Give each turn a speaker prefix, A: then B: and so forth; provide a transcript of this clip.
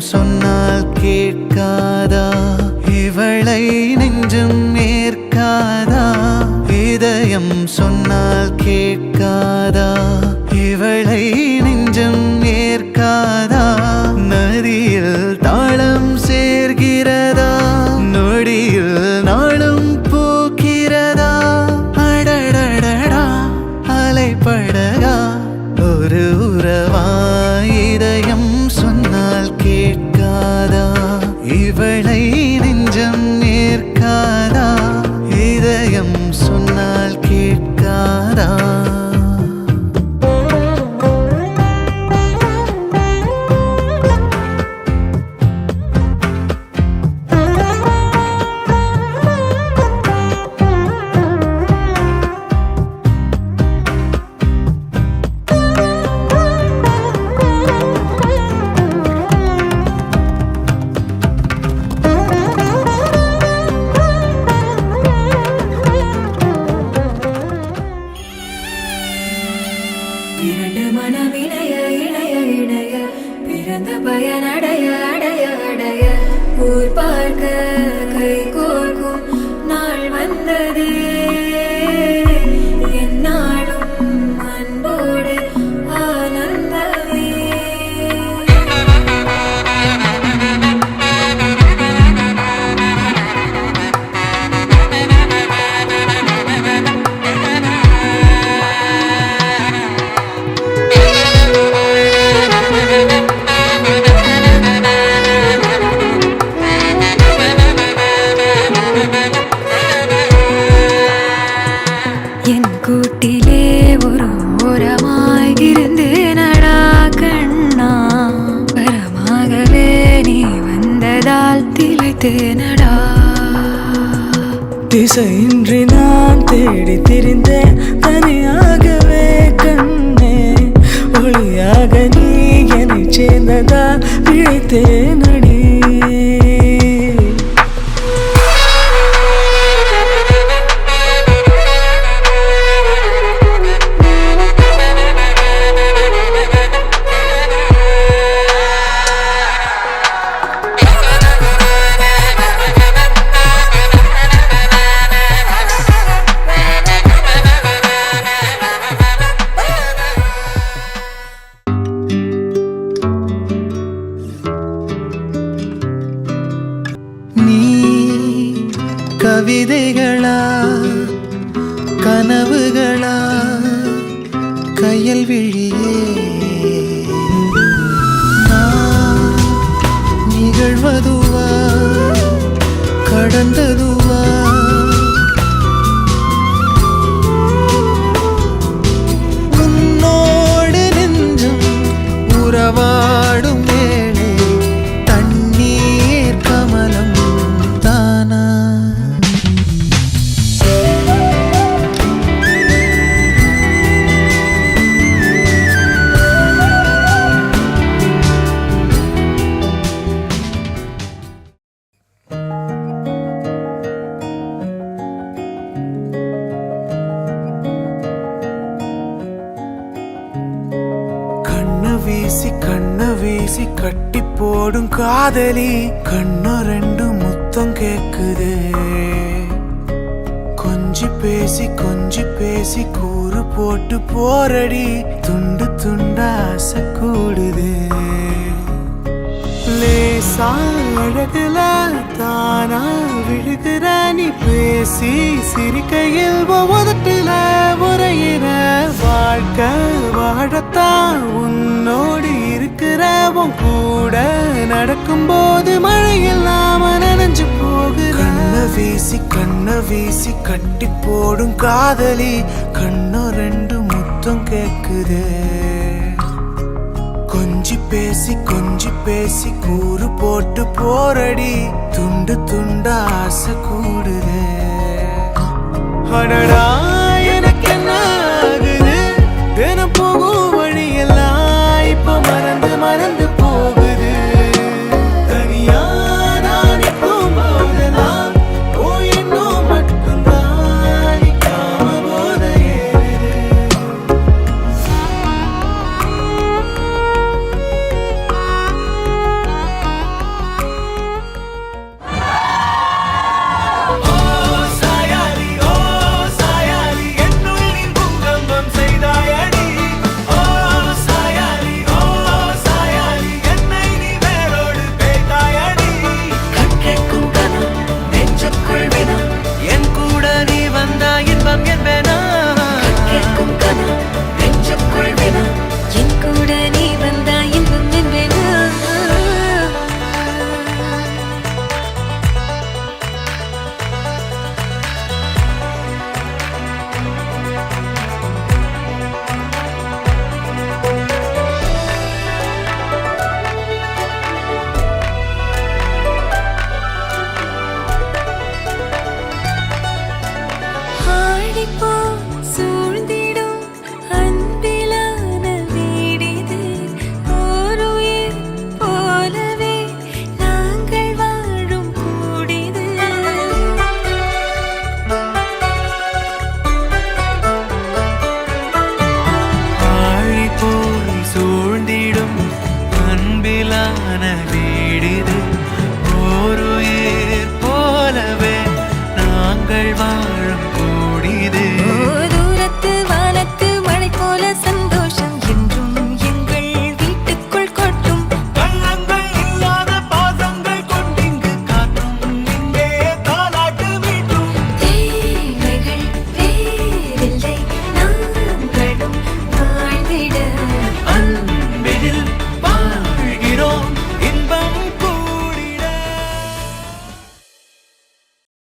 A: சொன்னால் கேட்காதா இவளை நெஞ்சம் ஏற்காதா இதயம் சொன்னால் கேட்காதா இவளை நெஞ்சம் ஏற்காதா நதியில் தாளம் சேர்கிறதா நொடியில் நாளும் போக்கிறதா அடடடடா அலைப்படகா ஒரு உறவா இதயம் சொன்னால் கேட்காதா இவளை நெஞ்சம் ஏற்காதா இதயம் சொன்னால் கேட்காதா
B: திசையின்றி நான் தேடி திரிந்தேன் தனியாகவே கண்ணே ஒளியாக நீ என்னை சேர்ந்ததால் விழித்தேன் அடி
A: கவிதைகளா கனவுகளா கையல் விழியே நிகழ்வதுவா கடந்ததுவா உன்னோடு நெஞ்சும் உறவாடும் வேளை தண்ணீர் கமலம் தானா
B: கண்ண வீசி கட்டி போடும் காதலி கண்ணு ரெண்டு முத்தம் கேக்குது கொஞ்சி பேசி கூறு போட்டு போரடி துண்டு துண்டா ஆசை கூடுது லேசா அழகுல தானா விழுகிற நீ பேசி சிரிக்கையில் உதட்டுல உரையிற வாழ்க்கை வாழத்தான் உன்னோடு இருக்கிற உன் கூட நடக்கும்போது மழை இல்லாம நனைஞ்சு போகுற கண்ண வீசி கட்டி போடும் காதலி கண்ணு ரெண்டு முத்தம் கேக்குது கொஞ்சி பேசி கூறு போட்டு போரடி துண்டு துண்டா ஆசை கூடுது அடடா எனக்கு என்ன ஆகுது தினம் போகும் வழியெல்லாம் இப்ப மறந்து போகுது தனியா நான் போகும்போதெல்லாம் என்னும் மட்டும்தான் காம போத ஏறுது தேடுது